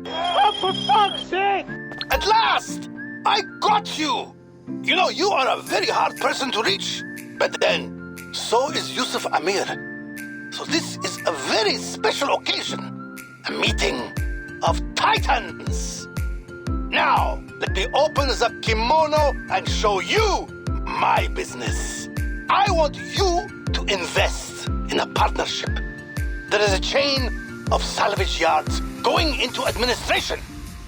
Oh, for fuck's sake! At last! I got you! You know, you are a very hard person to reach. But then, so is Yusuf Amir. So this is a very special occasion. A meeting of titans. Now, let me open the kimono and show you my business. I want you to invest in a partnership. There is a chain of salvage yards going into administration.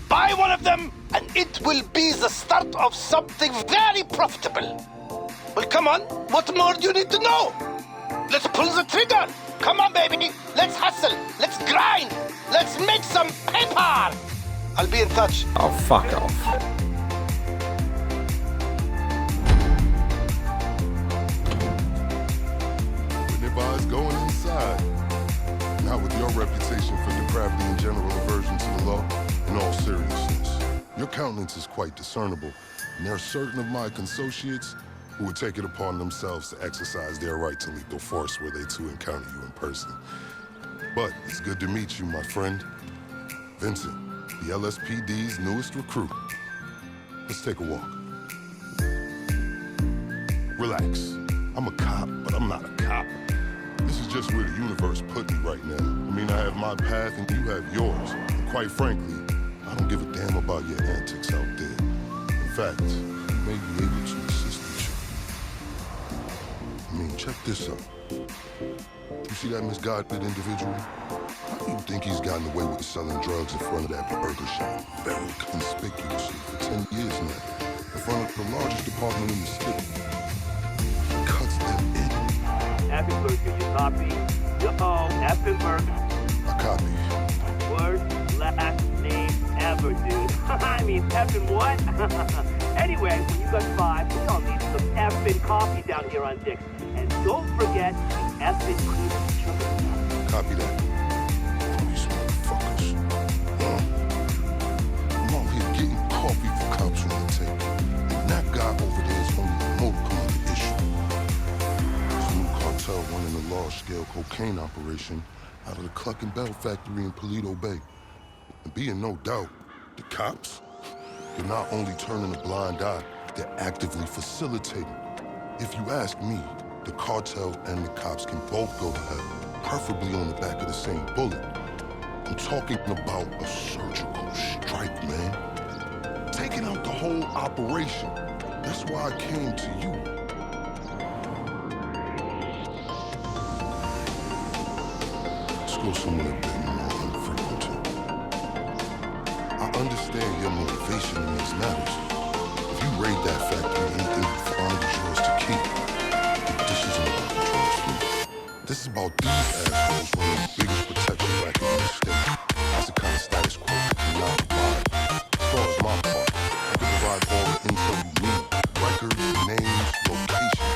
Buy one of them, and it will be the start of something very profitable. Well, come on. What more do you need to know? Let's pull the trigger. Come on, baby. Let's hustle. Let's grind. Let's make some paper. I'll be in touch. Oh, fuck off. When their bodies going inside. Not with your reputation for depravity and general aversion to the law. In all seriousness, your countenance is quite discernible, and there are certain of my consociates who would take it upon themselves to exercise their right to lethal force were they to encounter you in person. But it's good to meet you, my friend. Vincent, the LSPD's newest recruit. Let's take a walk. Relax. I'm a cop, but I'm not a cop. This is just where the universe put me right now. I mean, I have my path and you have yours. And quite frankly, I don't give a damn about your antics out there. In fact, you may be able to assist each other. I mean, check this out. You see that misguided individual? How do you think he's gotten away with selling drugs in front of that burger shop? Very conspicuously for 10 years now. In front of the largest department in the city. He cuts them in. Effenberg, could you copy? Effenberg. I copy. Worst last name ever, dude. I mean, effing what? Anyway, when you got 5, we all need some effing coffee down here on Dick's. And don't forget the effing cream and sugar. Copy that. These motherfuckers. I'm out here getting coffee for cops on the table. And that guy over there is only a modicum of the issue. This new cartel running a large-scale cocaine operation out of the clucking bell factory in Paleto Bay. And be in no doubt, the cops, they're not only turning a blind eye, they're actively facilitating. If you ask me, the cartel and the cops can both go to hell, preferably on the back of the same bullet. I'm talking about a surgical strike, man. Taking out the whole operation. That's why I came to you. Let's go somewhere a bit more unfrequented. I understand your motivation in these matters. If you raid that factory, anything you find is yours to keep. But this isn't about the drugs for me. This is about these assholes running the biggest protection racket in the state. That's the kind of status quo I cannot provide. As far as my part, I can provide all the intel you need. Records, names, location.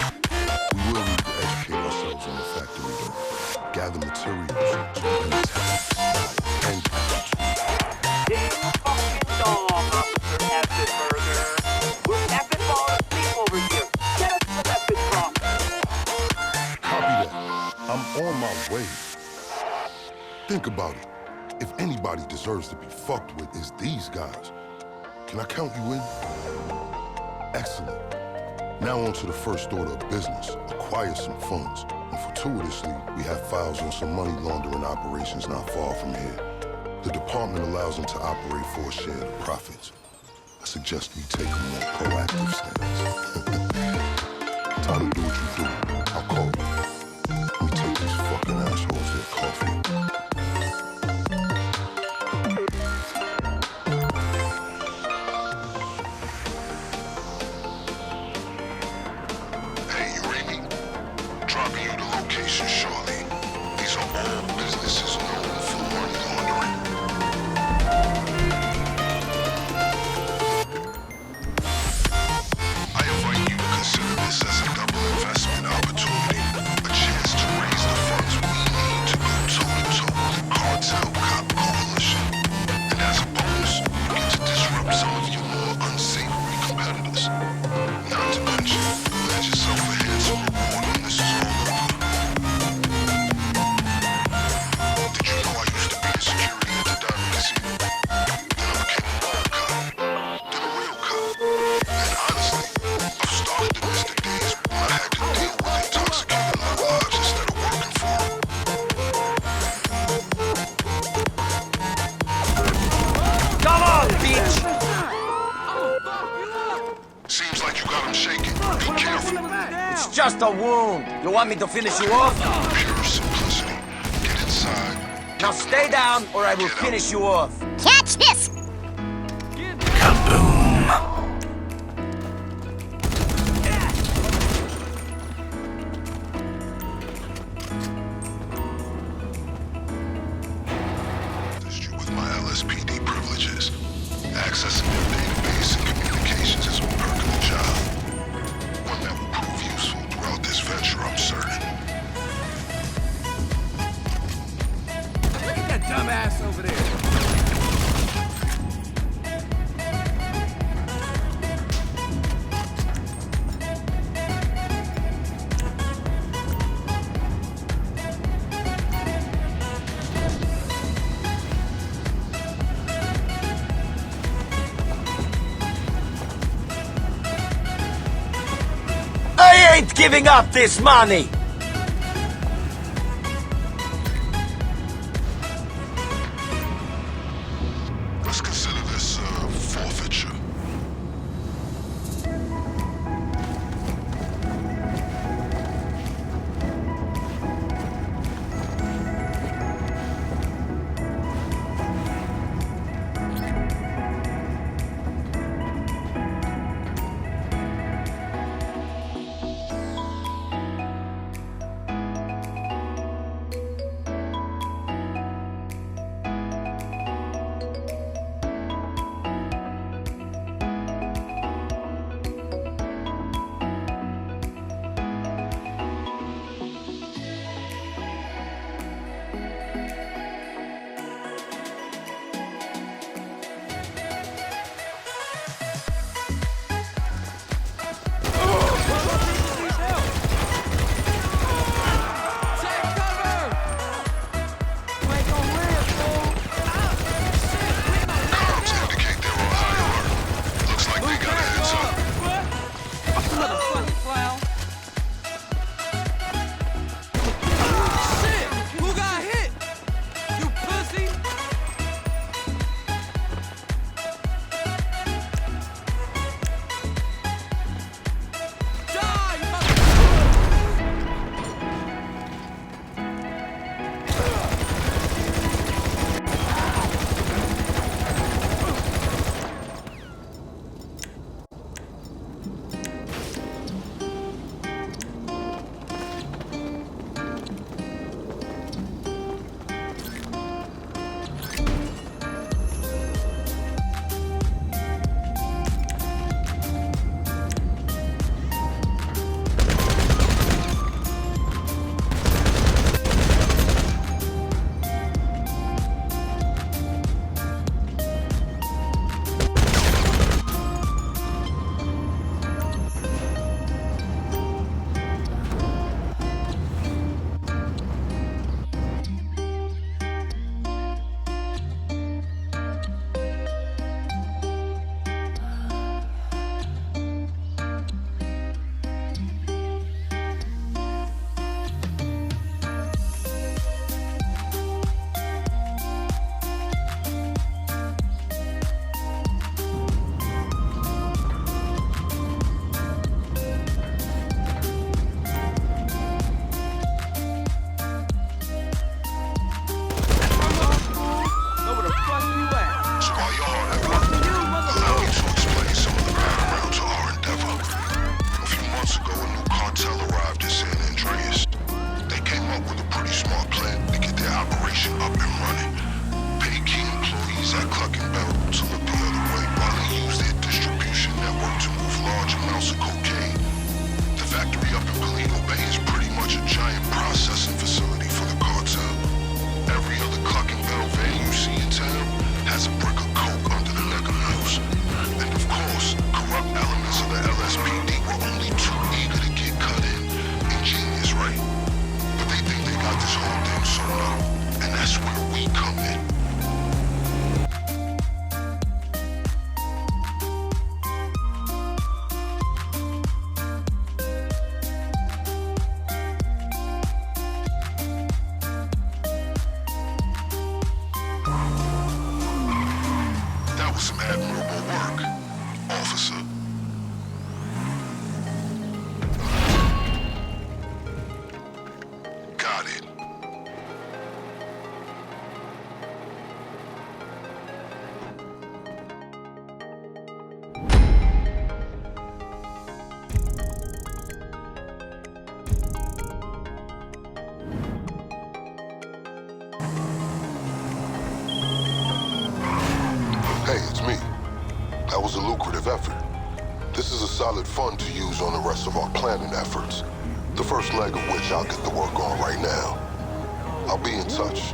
We will need to educate ourselves on the factory, though. Gather materials so we can attack and Ding fucking dong, Officer Effenberger. We're effing falling asleep over here. Get us some effing coffee. Copy that. I'm on my way. Think about it. If anybody deserves to be fucked with, it's these guys. Can I count you in? Excellent. Now on to the first order of business. Acquire some funds. And fortuitously, we have files on some money laundering operations not far from here. The department allows them to operate for a share of the profits. I suggest we take a more proactive stance. Time to do what you do. I'll call you. Let me take these fucking assholes their coffee. Hey, you read me? Dropping you the location shortly. These are all businesses known for money laundering. I invite you to consider this as a double investment opportunity, a chance to raise the funds we need just a wound. You want me to finish you off? Pure simplicity. Get inside. Now stay down, or I will finish you off. Catch this! You with my LSPD privileges. Accessing your database and communications is a perk of the job. One that will prove useful throughout this venture, I'm certain. Look at that dumbass over there. I ain't giving up this money! Let's consider this forfeiture. That was a lucrative effort. This is a solid fund to use on the rest of our planning efforts. The first leg of which I'll get to work on right now. I'll be in touch.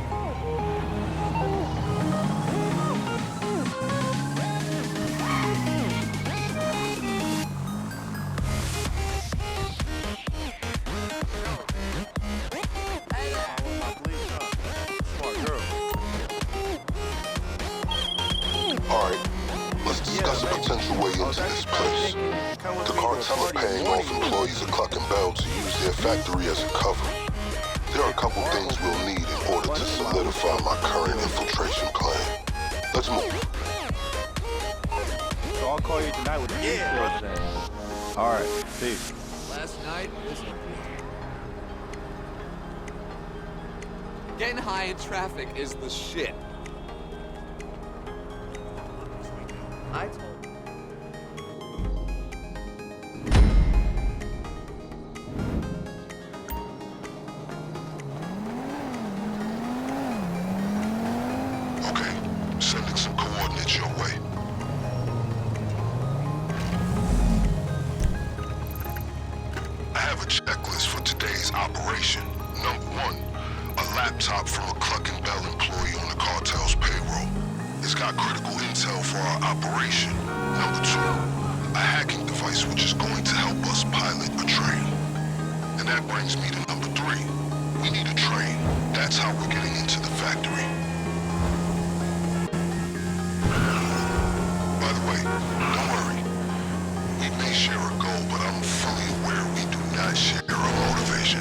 Alright, let's discuss a potential way into this place. The cartel are paying off employees of Clucking Bell to use their factory as a cover. There are a couple things we'll need in order to solidify my current infiltration plan. Let's move. So I'll call you tonight with the details then. Alright, peace. Last night, getting high in traffic is the shit. I told Okay, sending some coordinates your way. I have a checklist for today's operation. Number 1, a laptop from a Clucking Bell employee on the cartel's payroll. It's got critical intel for our operation. Number 2, a hacking device which is going to help us pilot a train. And that brings me to number 3. We need a train. That's how we're getting into the factory. By the way, don't worry. We may share a goal, but I'm fully aware we do not share a motivation.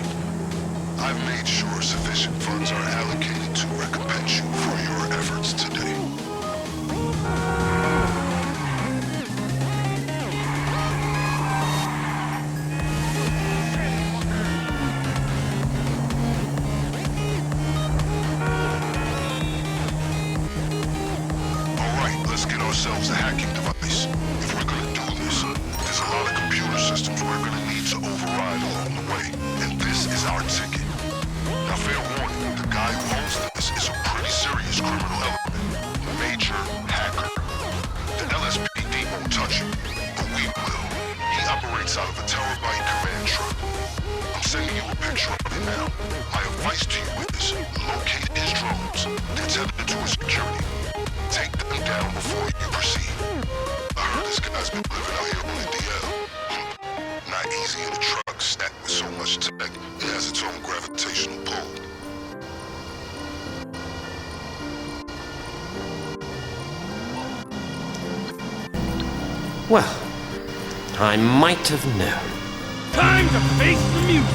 I've made sure sufficient funds are allocated to recompense you for your efforts today. Let's get ourselves a hacking device. If we're gonna do this, there's a lot of computer systems we're gonna need to override along the way. And this is our ticket. Now, fair warning, the guy who owns this is a pretty serious criminal element. Major hacker. The LSPD won't touch him, but we will. He operates out of a terabyte command truck. I'm sending you a picture of it now. My advice to you is locate his drones. They're tethered to his security. Take them down before you proceed. I heard this guy's been living out here on the DL. Not easy in a truck stacked with so much tech. It has its own gravitational pull. Well, I might have known. Time to face the music!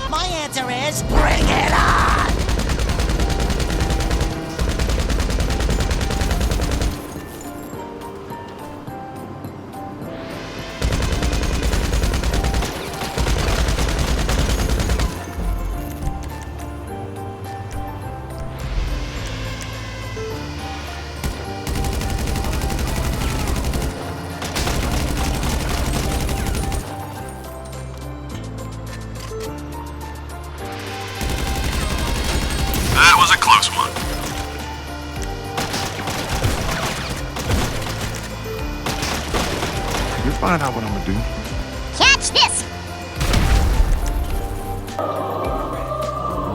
My answer is bring it on! That was a close one. You find out what I'm gonna do. Catch this!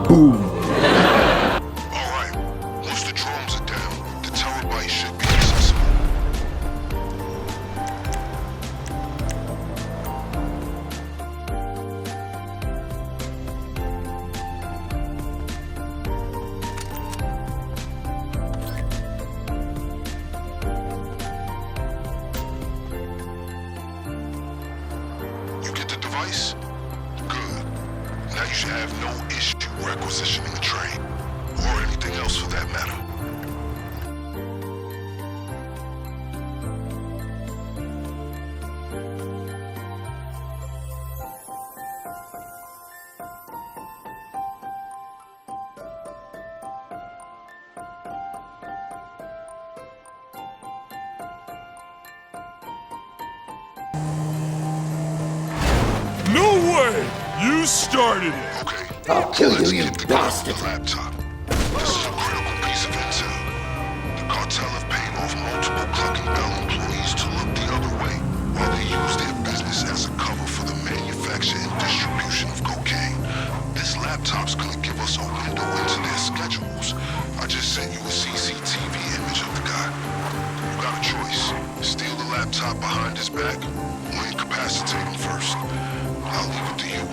Boom. Alright, once the drones are down, the terabyte should be accessible. You get the device? Good. Now you should have no issue requisitioning the train. Or anything else for that matter. No way! You started it! Okay. I'll kill let's you, you get the gun, bastard. the laptop. manufacture and distribution of cocaine. This laptop's gonna give us a window into their schedules. I just sent you a CCTV image of the guy. You got a choice. Steal the laptop behind his back, or incapacitate him first. I'll leave it to you.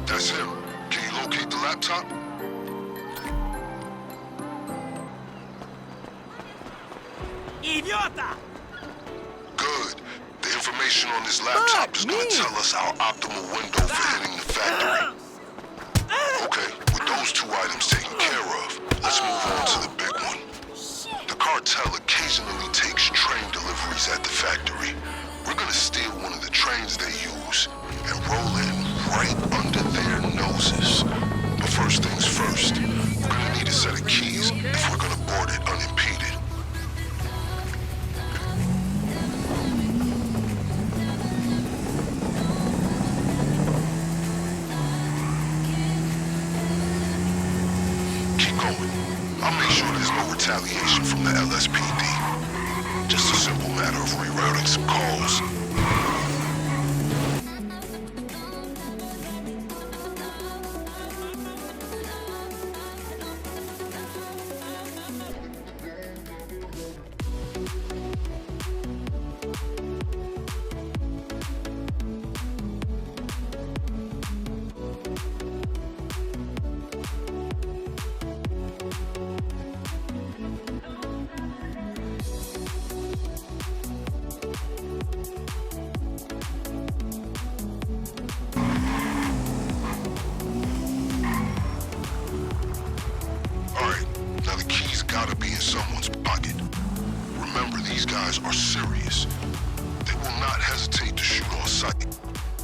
That's him. Can you locate the laptop? Idiota! Good. The information on this laptop is gonna tell us our optimal window for hitting the factory. Okay, with those two items taken care of, let's move on to the big one. The cartel occasionally takes train deliveries at the factory. We're gonna steal one of the trains they use and roll in right under their noses. But first things first, we're gonna need a set of keys if we're gonna board it unimpeded. Keep going. I'll make sure there's no retaliation from the LSPD. Just a simple matter of rerouting some calls. Alright, now the keys gotta be in someone's pocket. Remember, these guys are serious. They will not hesitate to shoot on sight.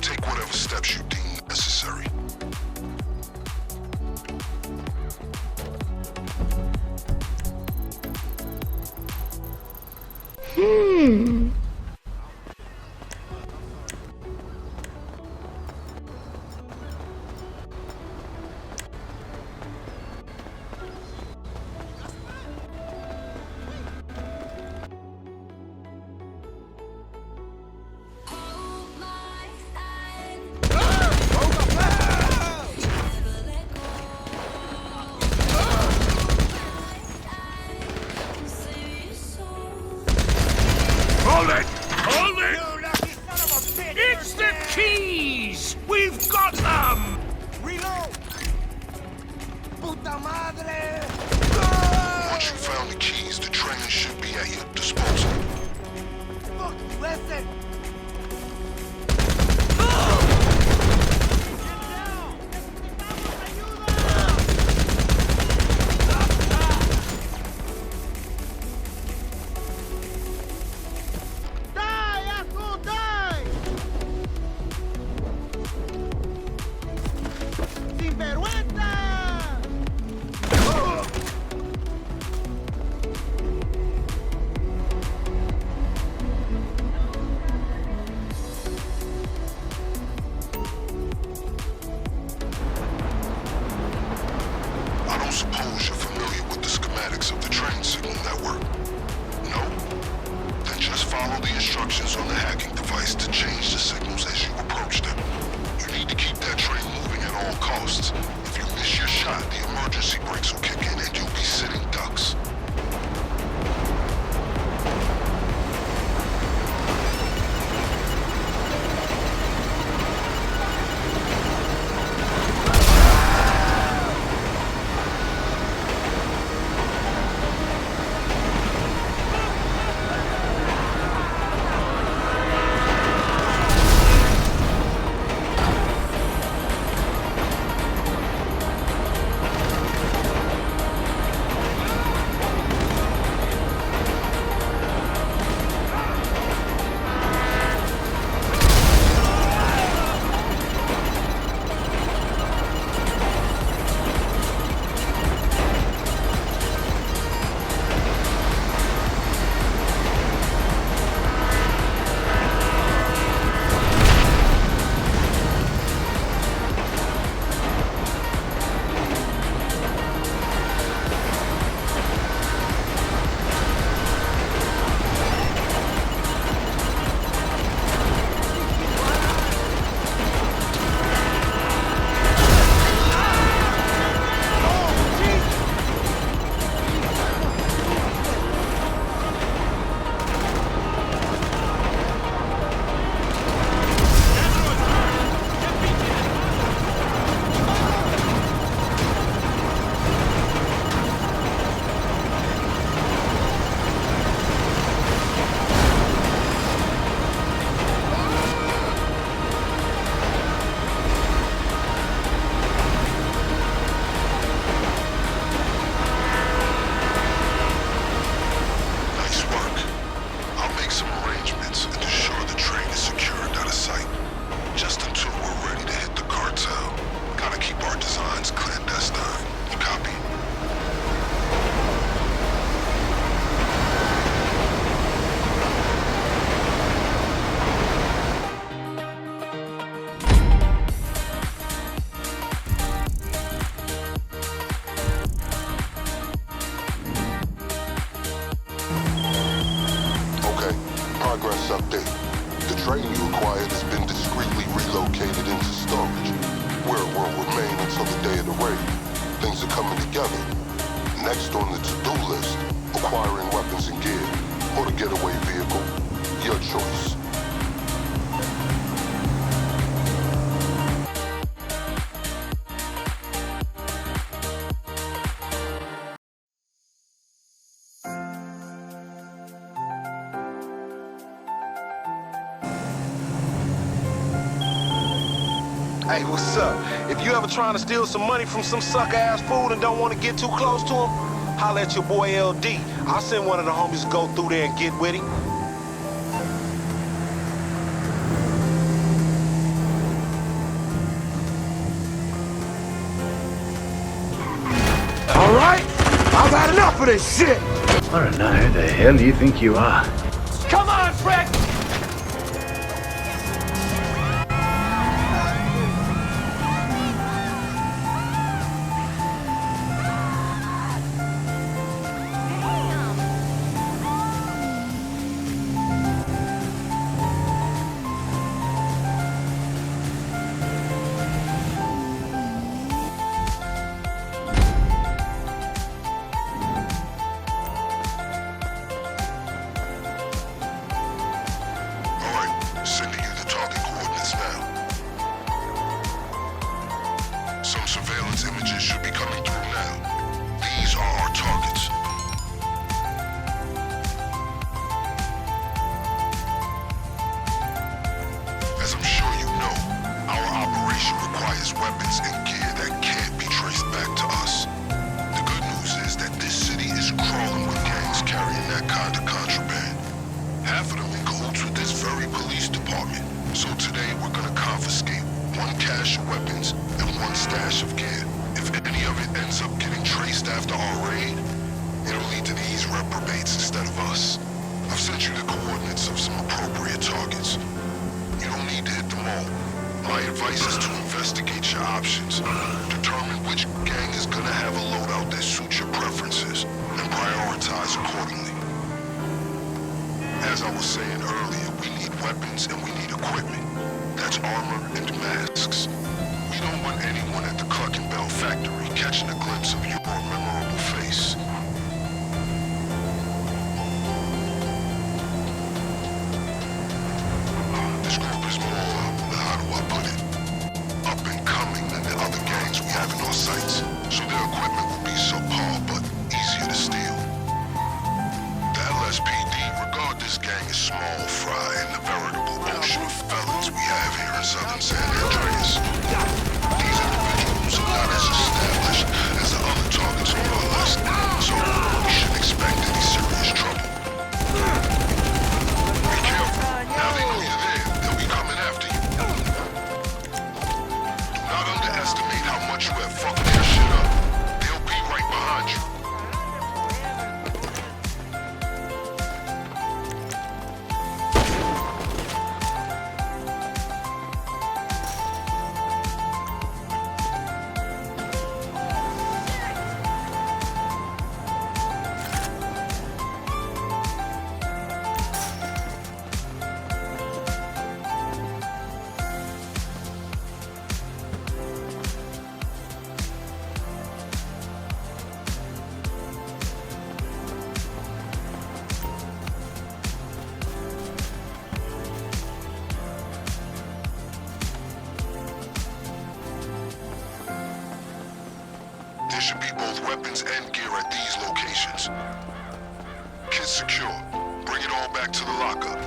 Take whatever steps you deem necessary. Hold it! Hold it! It's the keys! We've got them! Reload! Puta madre! Once you found the keys, the train should be at your disposal. Look, listen! I don't suppose you're familiar with the schematics of the train signal network? No? Then just follow the instructions on the hacking device to change the signals as you approach them. You need to keep that train moving at all costs. If you miss your shot, the emergency brakes will kick in and you'll be sitting ducks. Progress update. The train you acquired has been discreetly relocated into storage, where it will remain until the day of the raid. Things are coming together. Next on the to-do list, acquiring weapons and gear, or the getaway vehicle. Your choice. Hey, what's up? If you ever trying to steal some money from some sucker-ass fool and don't want to get too close to him, holla at your boy LD. I'll send one of the homies to go through there and get with him. All right? I've had enough of this shit! I don't know who the hell you think you are. Come on, Fred! Sending you the target coordinates now. Some surveillance images should be coming through now. These are our targets. As I'm sure you know, our operation requires weapons and gear that can't be traced back to us. The good news is that this city is crawling with gangs carrying that kind of contraband. Half of them in cahoots with this very police department. So today we're gonna confiscate one cache of weapons and one stash of gear. If any of it ends up getting traced after our raid, it'll lead to these reprobates instead of us. I've sent you the coordinates of some appropriate targets. You don't need to hit them all. My advice is to investigate your options, determine which gang is gonna have a loadout that suits your preferences, and prioritize accordingly. As I was saying earlier, we need weapons and we need equipment. That's armor and masks. We don't want anyone at the Clucking factory catching a glimpse of your memorable face. This group is more, how do I put it, up and coming than the other gangs we have in our sights. So their equipment will be subpar, but easier to steal. The LSPD regard this gang as small fry in the veritable ocean of felons we have here in southern San Andreas. These individuals are not as established as the other targets on our list, so we shouldn't expect any serious trouble. Be careful. Now they know you're there, they'll be coming after you. Do not underestimate how much you have fucked their shit up. They'll be right behind you. There should be both weapons and gear at these locations. Kids secure. Bring it all back to the lockup.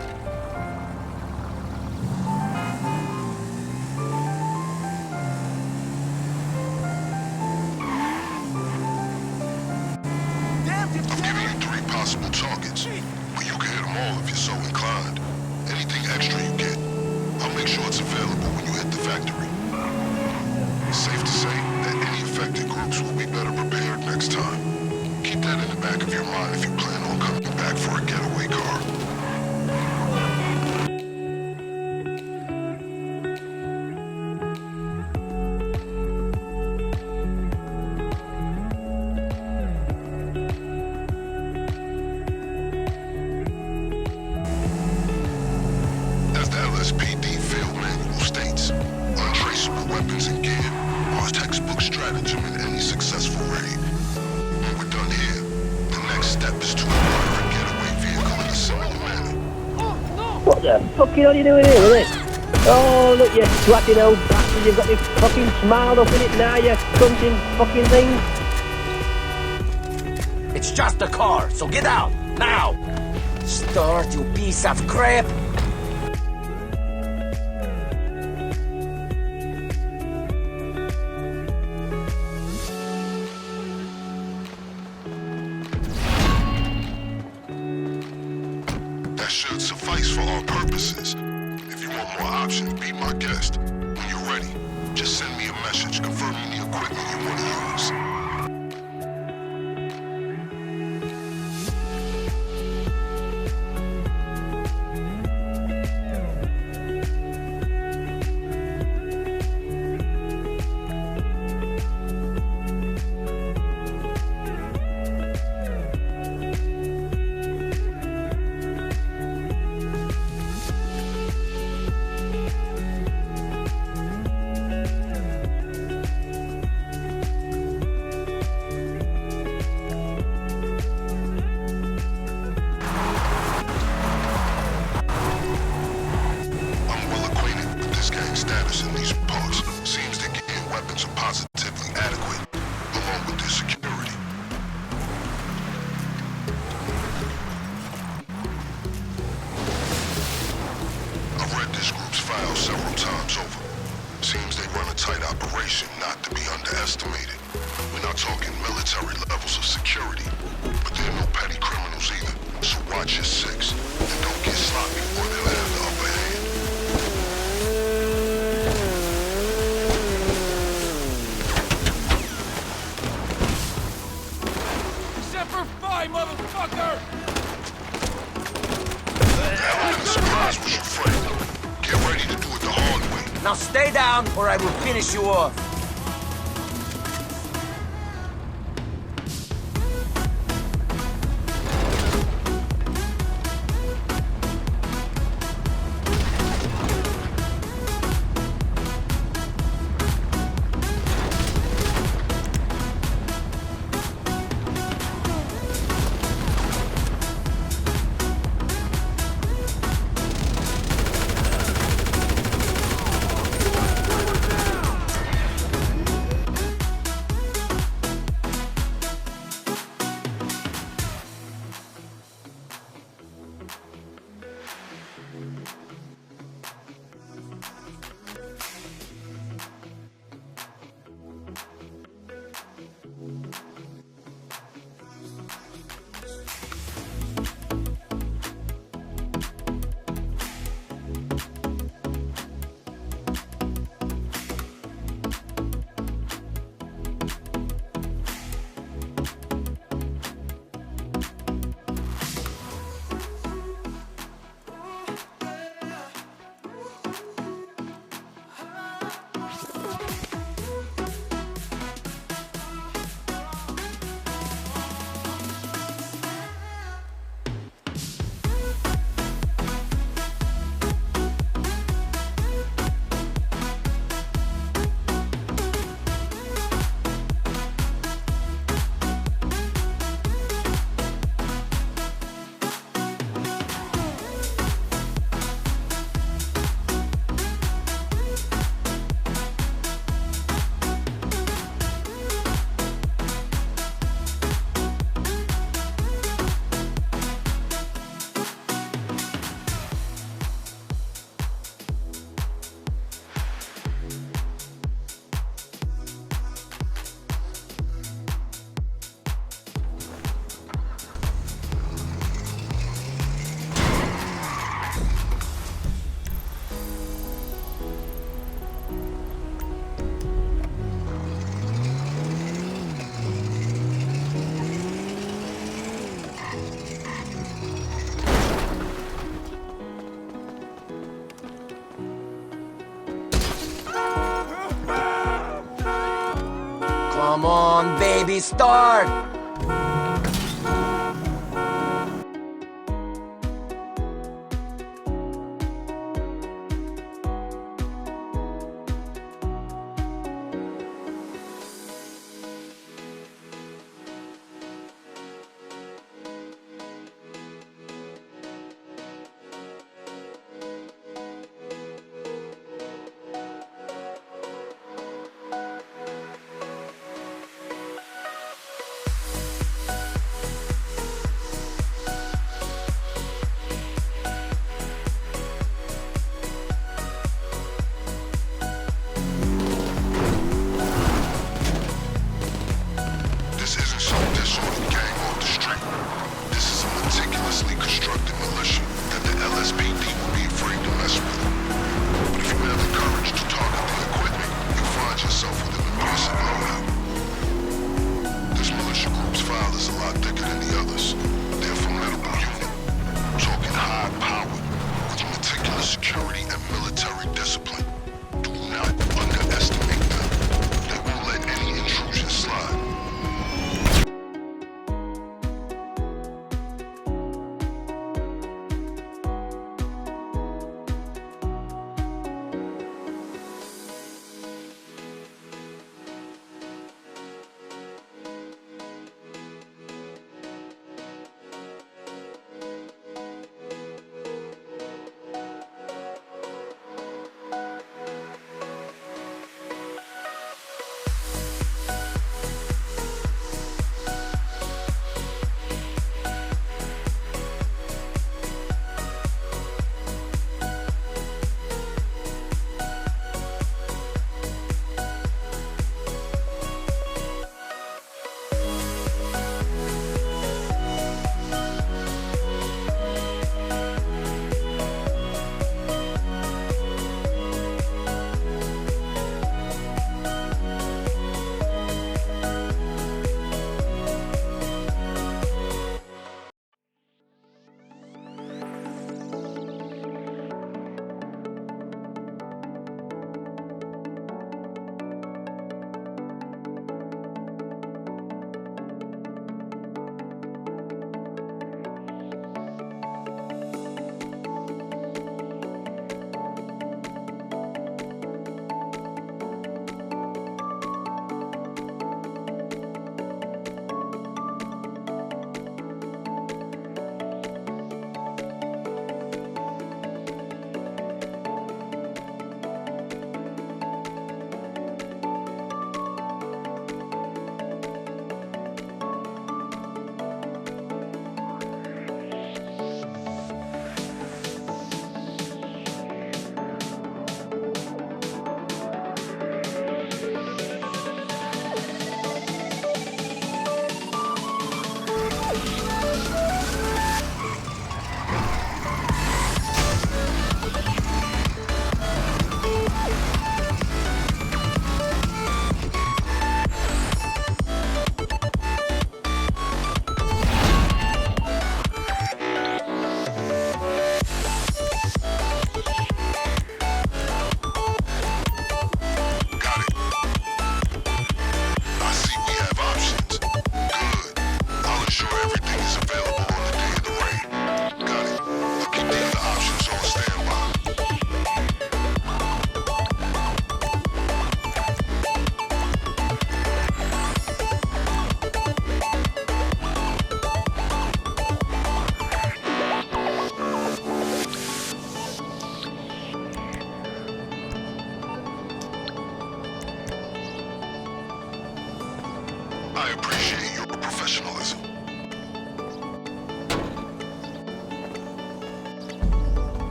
I'm giving you 3 possible targets, but you can hit them all if you're so inclined. Anything extra you get, I'll make sure it's available when you hit the factory. It's safe to say that any affected groups will be better prepared next time. Keep that in the back of your mind if you plan on coming back for a getaway car. SPD field manual states, untraceable weapons and gear are a textbook stratagem in any successful raid. When we're done here, the next step is to acquire a getaway vehicle in a similar manner. What the fucking are you doing here with it? Oh, look, you twatting old bastard, you've got me fucking smiled up in it now, you cunting fucking thing. It's just a car, so get out, now! Start, you piece of crap! That should suffice for our purposes. If you want more options, be my guest. When you're ready, just send me a message confirming the equipment you want to use. Status in these parts. Seems their gear and weapons are positively adequate, along with their security. I've read this group's files several times over. Seems they run a tight operation, not to be underestimated. We're not talking military levels of security, but they're no petty criminals either. So watch your six, and don't get sloppy or they'll have the upper hand. Motherfucker! The surprise was your friend. Get ready to do it the hard way. Now stay down, or I will finish you off. Come on, baby, start!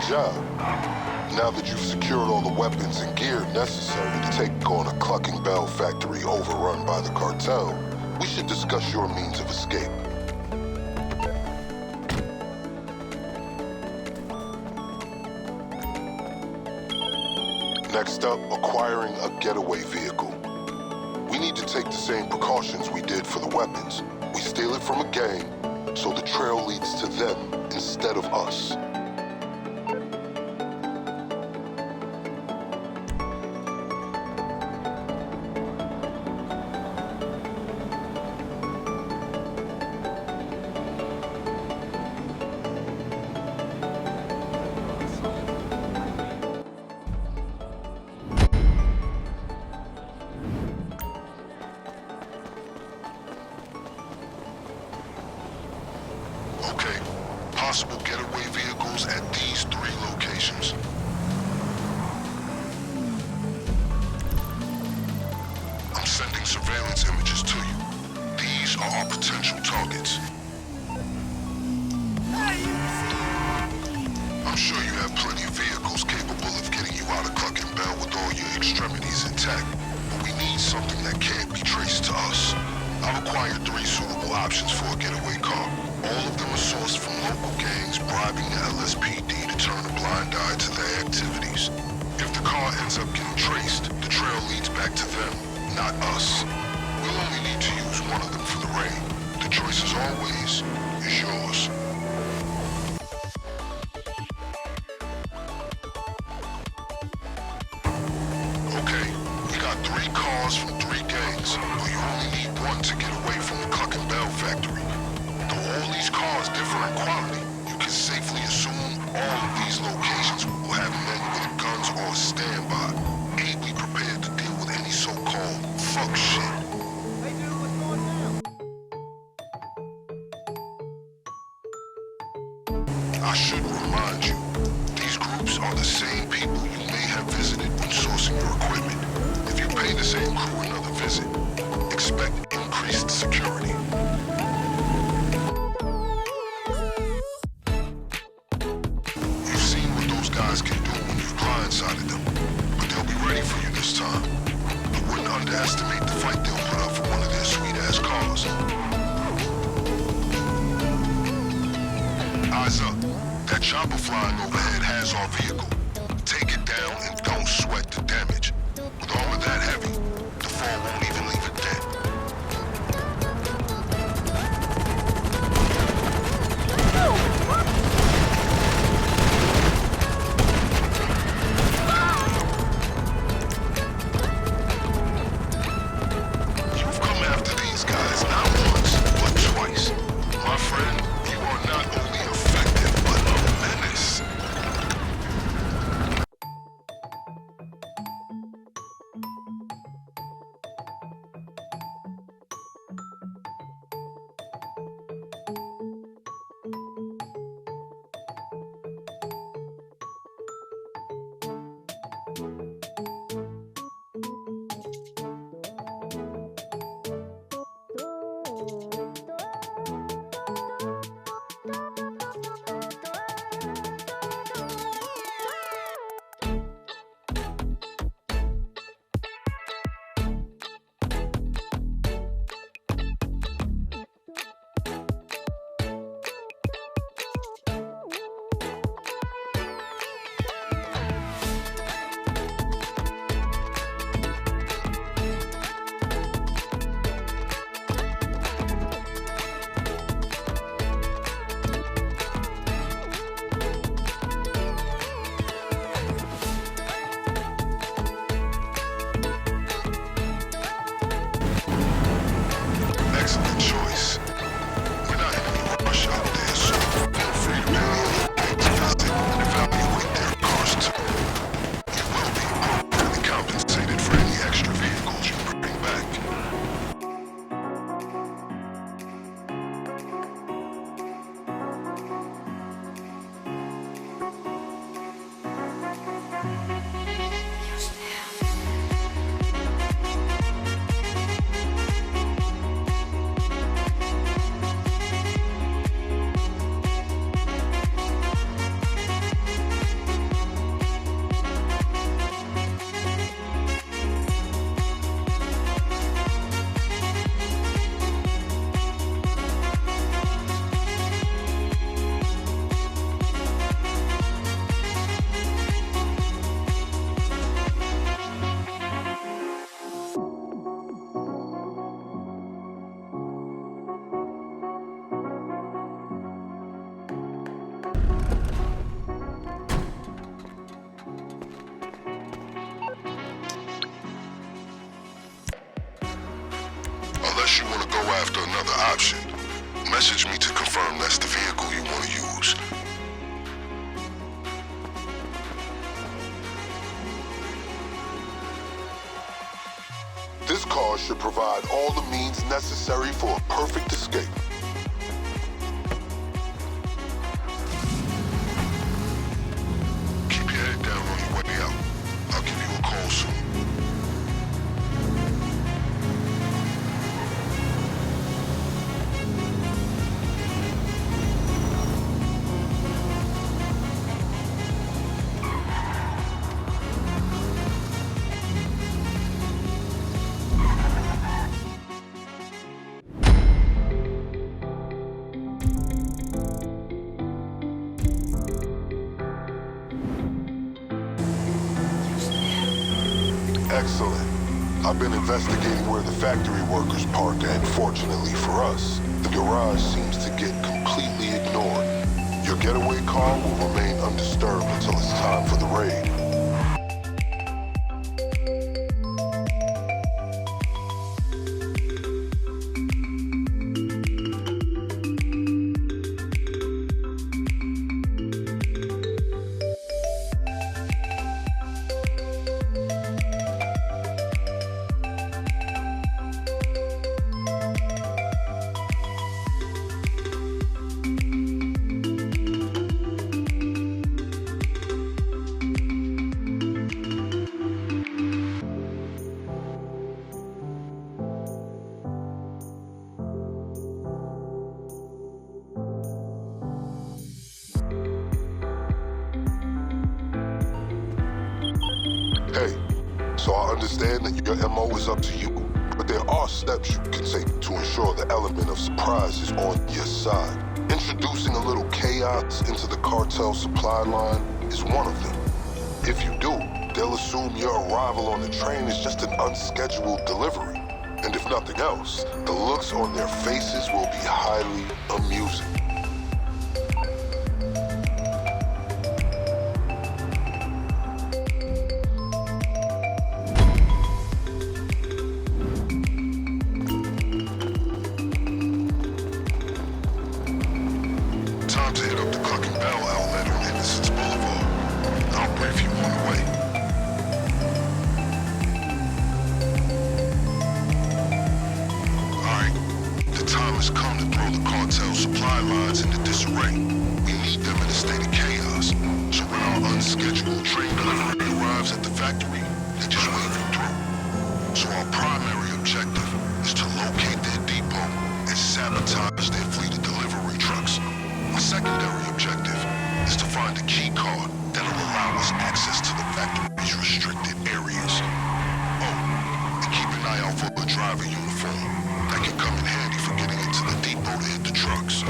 job. Now that you've secured all the weapons and gear necessary to take on a Clucking Bell factory overrun by the cartel, we should discuss your means of escape. Next up, acquiring a getaway vehicle. We need to take the same precautions we did for the weapons. We steal it from a gang, so the trail leads to them instead of us. Okay, possible getaway vehicles at these 3 locations. I'm sending surveillance images to you. These are our potential targets. I'm sure you have plenty of vehicles capable of getting you out of Clucking Bell with all your extremities intact, but we need something that can't be traced to us. I've acquired 3 suitable options for a getaway car. All of them are sourced from local gangs bribing the LSPD to turn a blind eye to their activities. If the car ends up getting traced, the trail leads back to them, not us. We'll only need to use one of them for the raid. The choice, as always, is yours. Okay, we got 3 cars from 3 gangs, but you only need one to get away from the Clucking Bell factory. Though all these cars differ in quality, you can safely assume all of these locations will have men with guns or standby, ably prepared to deal with any so-called fuck shit. Hey, dude, what's going down? I should remind you, these groups are the same people you may have visited when sourcing your equipment. If you pay the same crew another visit, expect increased security. You've seen what those guys can do when you've blindsided them, but they'll be ready for you this time. You wouldn't underestimate the fight they'll put up for one of their sweet-ass cars. Eyes up. That chopper flying overhead has our vehicle. Take it down and don't sweat the damage. With armor that heavy, the fall won't even leave it dead. You've come after these guys not once, but twice. My friend, you are not only effective, but a menace. Excellent choice. We're not in any rush out there, so feel free to pay the to visit and evaluate their cars too. You will be appropriately compensated for any extra vehicles you bring back. after another option, message me to confirm that's the vehicle you want to use. This car should provide all the means necessary for a perfect escape. Keep your head down on your way out. I'll give you a call soon. Excellent. I've been investigating where the factory workers park, and fortunately for us, the garage seems to get completely ignored. Your getaway car will remain undisturbed until it's time for the raid. Hey, so I understand that your MO is up to you, but there are steps you can take to ensure the element of surprise is on your side. Introducing a little chaos into the cartel supply line is one of them. If you do, they'll assume your arrival on the train is just an unscheduled delivery. And if nothing else, the looks on their faces will be highly amusing. Time to hit up the Clucking outlet on Innocence Boulevard. I'll brief you on the way. Alright, the time has come to throw the cartel supply lines into disarray. We need them in a state of chaos. So when our unscheduled train delivery arrives at the factory, they just wave you through. So our primary objective is to locate their depot and sabotage their fleet of delivery trucks. Our secondary objective is to find a key card that'll allow us access to the factory's restricted areas. Oh, and keep an eye out for a driver uniform. That can come in handy for getting into the depot to hit the trucks.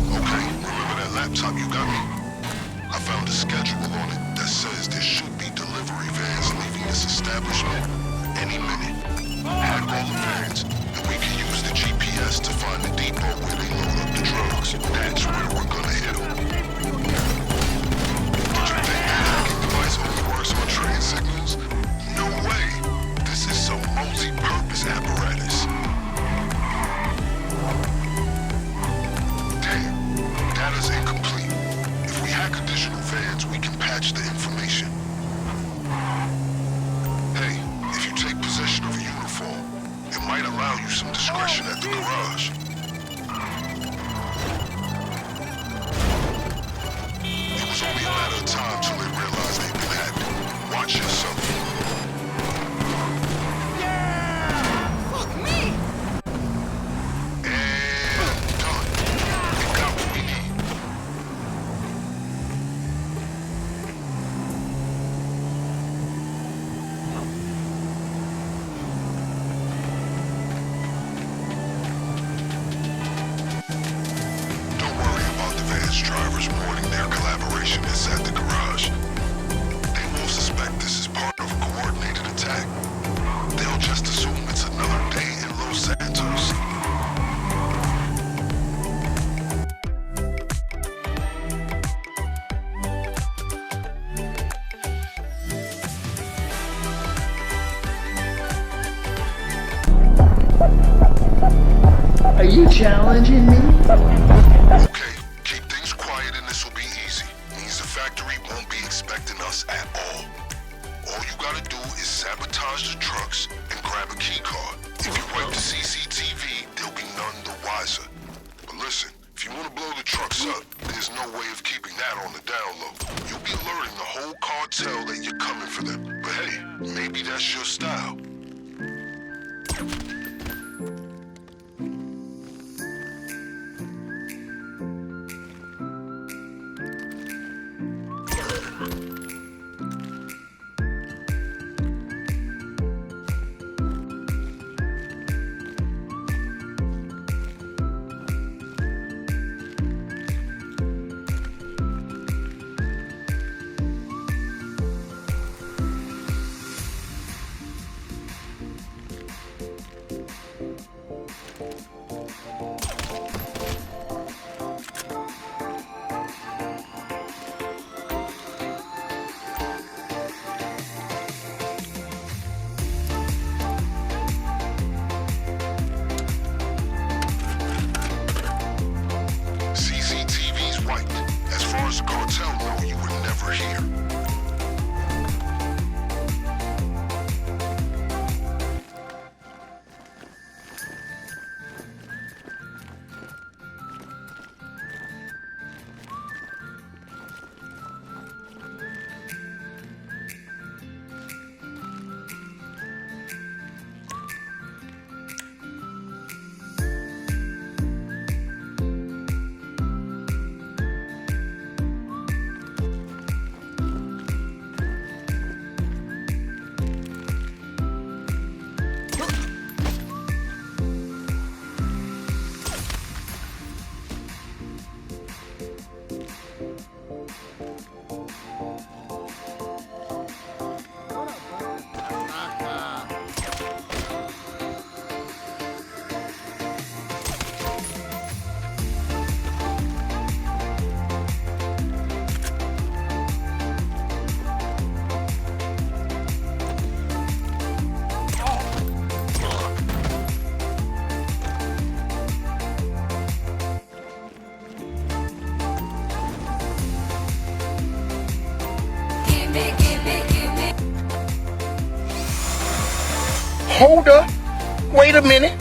Okay, remember that laptop you got me? I found a schedule on it that says there should be delivery vans leaving this establishment any minute. Hack all the vans, and we can use the GPS to find the depot where they load up the drugs. That's where we're gonna hit them. Did you think that hacking device only works on train signals? No way! This is some multi-purpose apparatus. Damn, data's incomplete. If we hack additional vans, we can patch the information. Hey, if you take possession of a uniform, it might allow you some discretion at the garage. It was only a matter of time till they realized they'd been hacked. Watch yourself. Fuck me! And done. We got what we need. Don't worry about the van's drivers warning their collaboration inside the garage. They won't suspect this is part of a coordinated attack. They'll just assume it's another day in Los Santos. You challenging me? Okay, keep things quiet and this will be easy. Means the factory won't be expecting us at all. All you gotta do is sabotage the trucks and grab a key card. If you wipe the CCTV, there'll be none the wiser. But listen, if you want to blow the trucks up, there's no way of keeping that on the down low. You'll be alerting the whole cartel that you're coming for them. But hey, maybe that's your style. CCTV's wiped. As far as the cartel know, you were never here. Hold up. Wait a minute.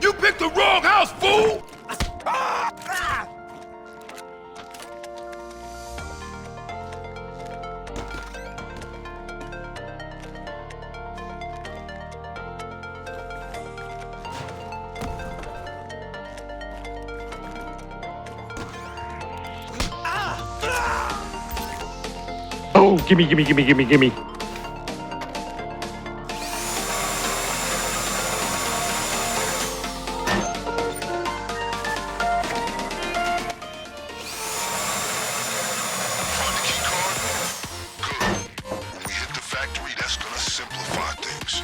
You picked the wrong house, fool! Oh, gimme, gimme, gimme, gimme, gimme. Find the key card? Good. When we hit the factory, that's gonna simplify things.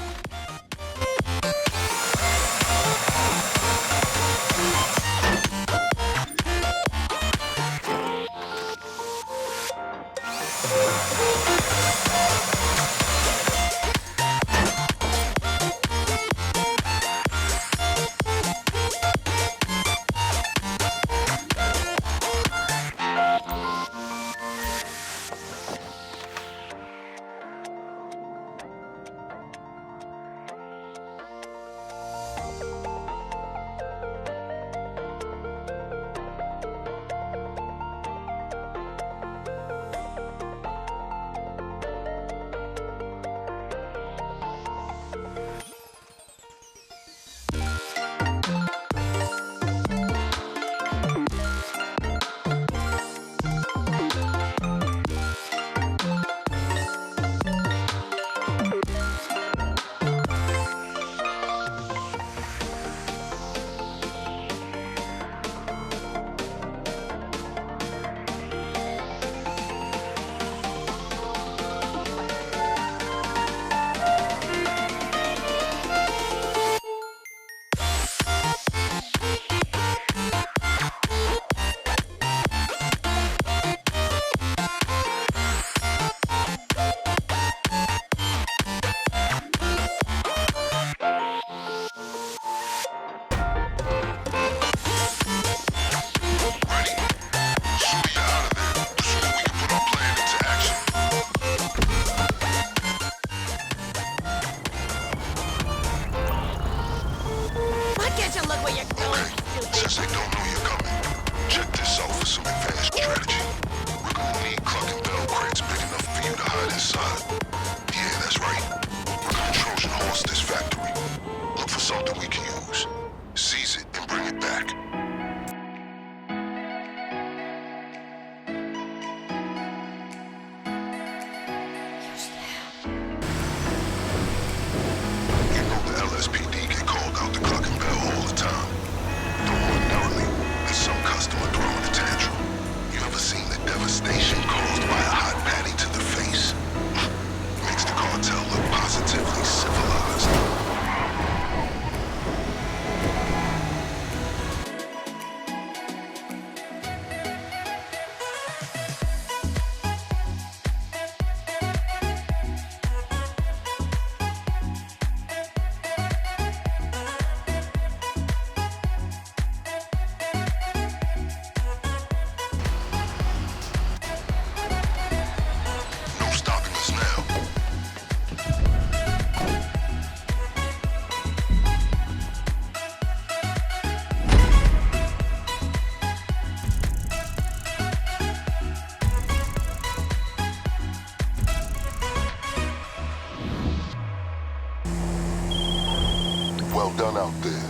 well done out there.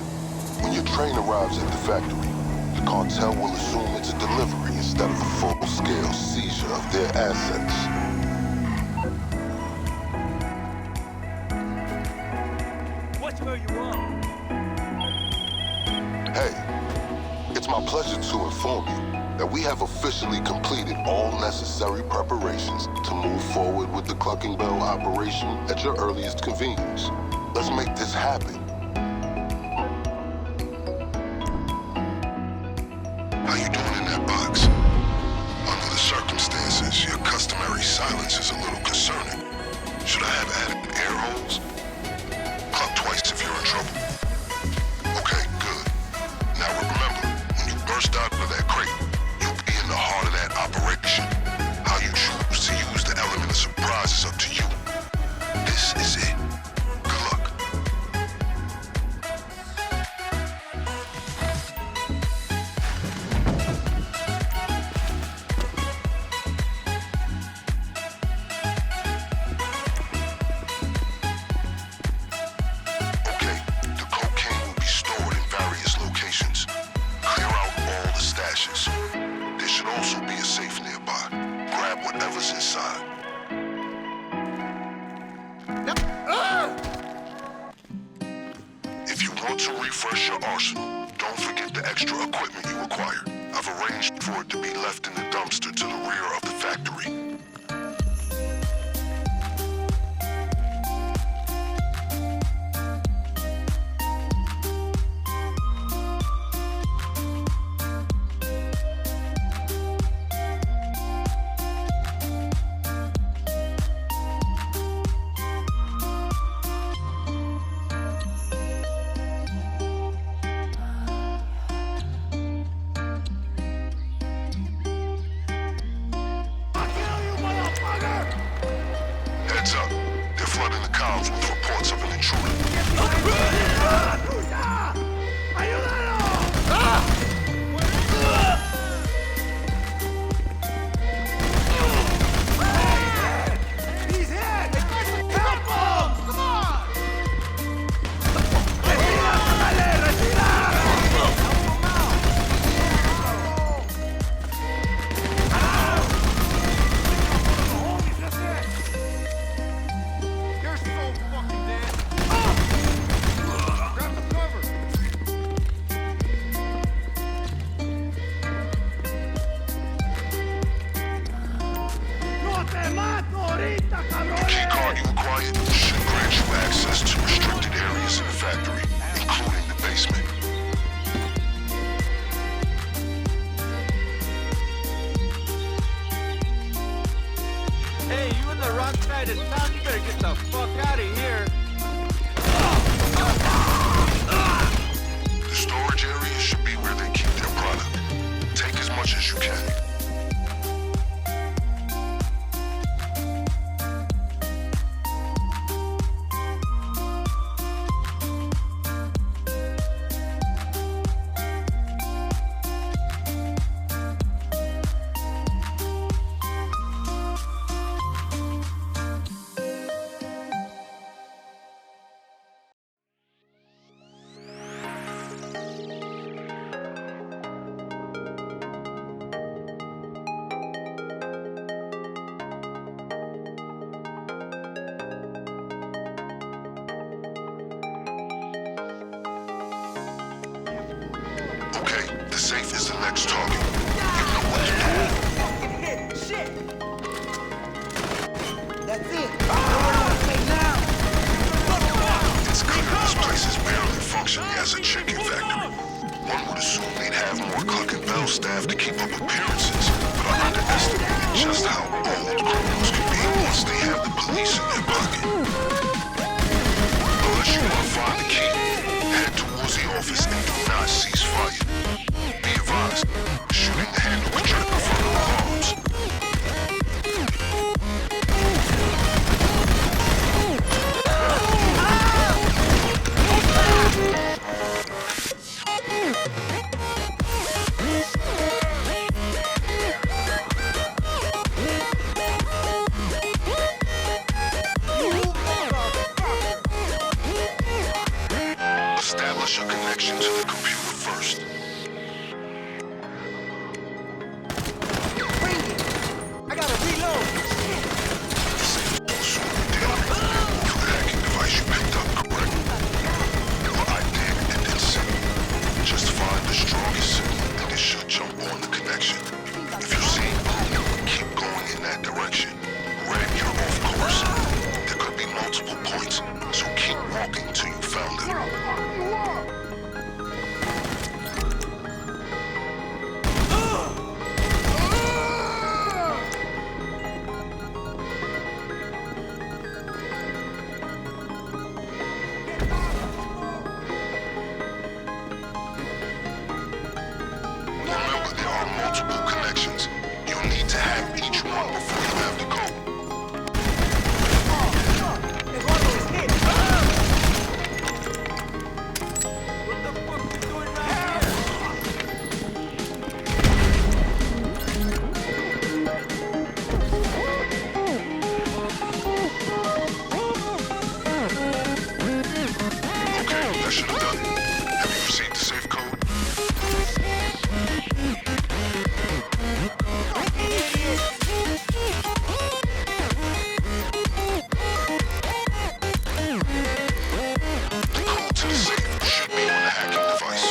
When your train arrives at the factory, the cartel will assume it's a delivery instead of a full-scale seizure of their assets. Whatever you want. Hey, it's my pleasure to inform you that we have officially completed all necessary preparations to move forward with the Clucking Bell operation at your earliest convenience. Let's make this happen. How you doing in that box? Under the circumstances, your customary silence is a little concerning. Should I have added air holes? Cluck twice if you're in trouble. Okay, good. Now remember, when you burst out of that crate, you'll be in the heart of that operation. How you choose to use the element of surprise is up to you. This is it. Good luck. Okay, the cocaine will be stored in various locations. Clear out all the stashes. There should also be a safe nearby. Grab whatever's inside. If you want to refresh your arsenal, don't forget the extra equipment you acquired. I've arranged for it to be left in the dumpster to the rear of the factory. Heads up. They're flooding the comms with reports of an intruder. He's hit! Help him! Come on! You're so fucking dead. Grab the cover. No te mato ahorita, The cabrón. key card you acquired should grant you access to restricted areas in the factory, including the basement. Hey, you in the wrong side of town. You better get the fuck out of here. The storage area should be where they keep their product. Take as much as you can. Okay, the safe is the next target. You know what to do. Fucking hit. Shit. That's it. Nowhere to stay now. It's clear this place is barely functioning as a chicken factory. One would assume they'd have more Clucking Bell staff to keep up appearances, but I underestimated just how old criminals can be once they have the police in their pocket. Unless you want to find the key, head towards the office and do not cease fire. Be advised, shooting the handle could trigger further alarms. establish a connection to the computer first. I gotta reload. Also, for the hacking device you picked up, correct? Your ID and its signal. Just find the strongest signal and it should jump on the connection. If you see blue, keep going in that direction. Red, you're off course. There could be multiple points, so keep walking till you found them. Remember, there are multiple connections. You'll need to have each one before you have the code. Eduardo is hit. What the fuck you doing right here? Okay, that should have done it. Have you received the safe code? The code to the safe should be on the hacking device.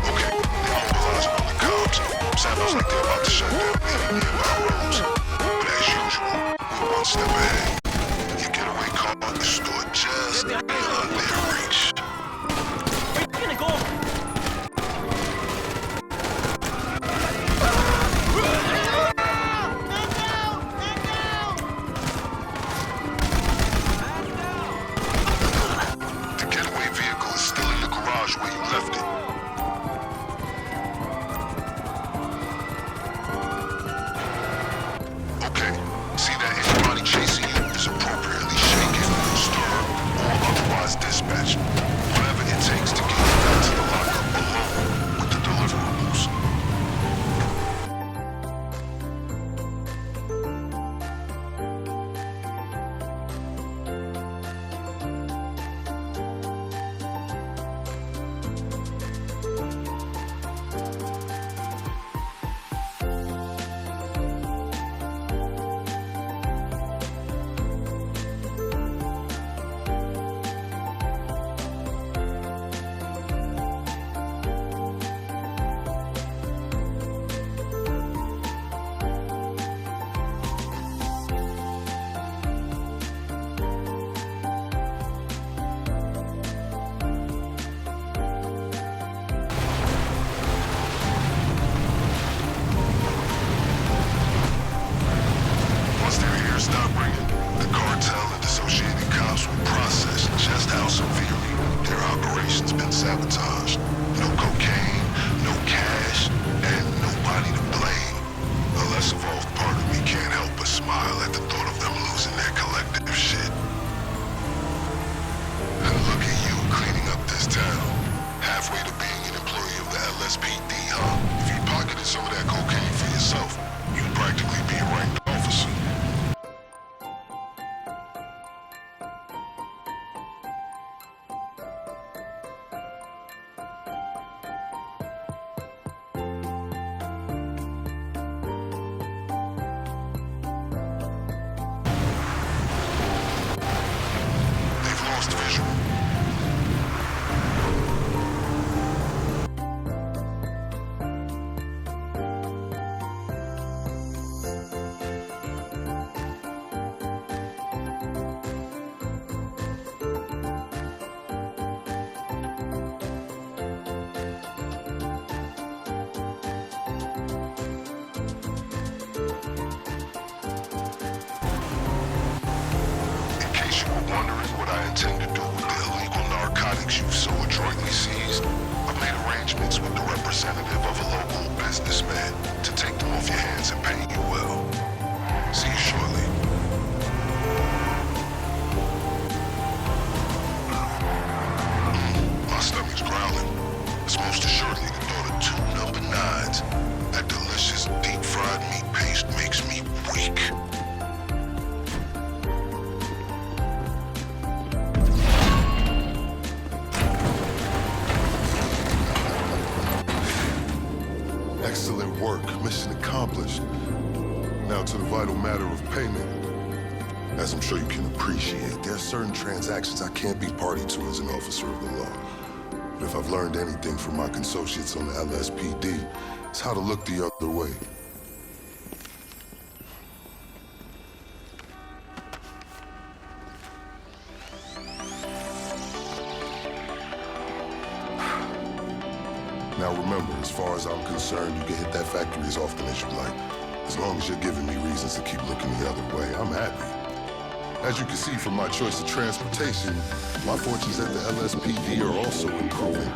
Okay, they're mobilizing on the comms. Sounds like they're about to shut down any nearby roads. But as usual, we're one step ahead. Your getaway car is stored just beyond their reach. Where you gonna go? The getaway vehicle is still in the garage where you left it. Okay, see that anybody chasing you is appropriately shaken, stirred, or otherwise dispatched. Whatever it takes to get you back to the lockup alone with the deliverables. Once their ears stop ringing, the cartel and associated cops will process just how severely their operation's been sabotaged. No cocaine, no cash, and nobody to blame. The less evolved part of me can't help but smile at the thought of them losing their collective shit. And look at you cleaning up this town. Halfway to being an employee of the LSPD, huh? If you pocketed some of that cocaine for yourself, you'd practically be a ranked officer. They've lost visual. wondering what I intend to do with the illegal narcotics you've so adroitly seized, I've made arrangements with the representative of a local businessman to take them off your hands and pay you well. See, is most assuredly the thought of 2 number 9s. That delicious deep-fried meat paste makes me weak. Excellent work. Mission accomplished. Now to the vital matter of payment. As I'm sure you can appreciate, there are certain transactions I can't be party to as an officer of the law. But if I've learned anything from my associates on the LSPD, it's how to look the other way. Now remember, as far as I'm concerned, you can hit that factory as often as you like. As long as you're giving me reasons to keep looking the other way, I'm happy. As you can see from my choice of transportation, my fortunes at the LSPD are also improving.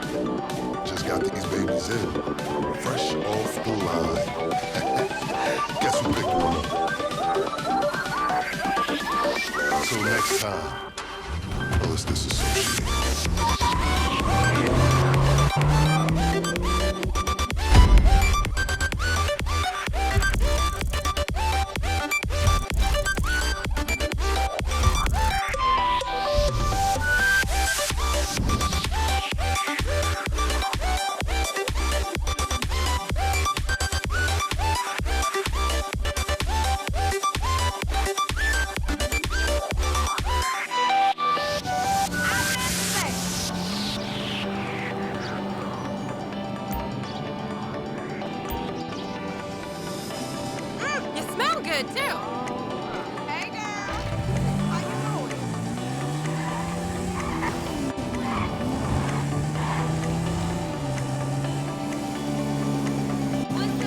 Just got these babies in, fresh off the line. Guess who picked one up? Until next time, well, it's disassociated. You smell good, too. Hey, girl. How you doing? What's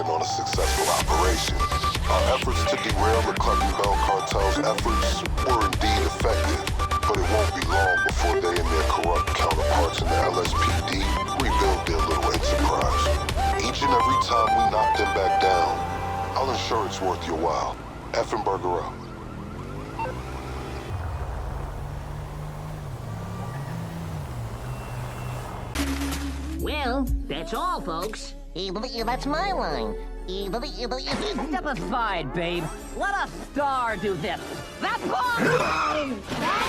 On a successful operation. Our efforts to derail the Clucking Bell cartel's efforts were indeed effective, but it won't be long before they and their corrupt counterparts in the LSPD rebuild their little enterprise. Each and every time we knock them back down, I'll ensure it's worth your while. Effenberger out. Well, that's all, folks. That's my line. Step aside, babe. Let a star do this. That's all!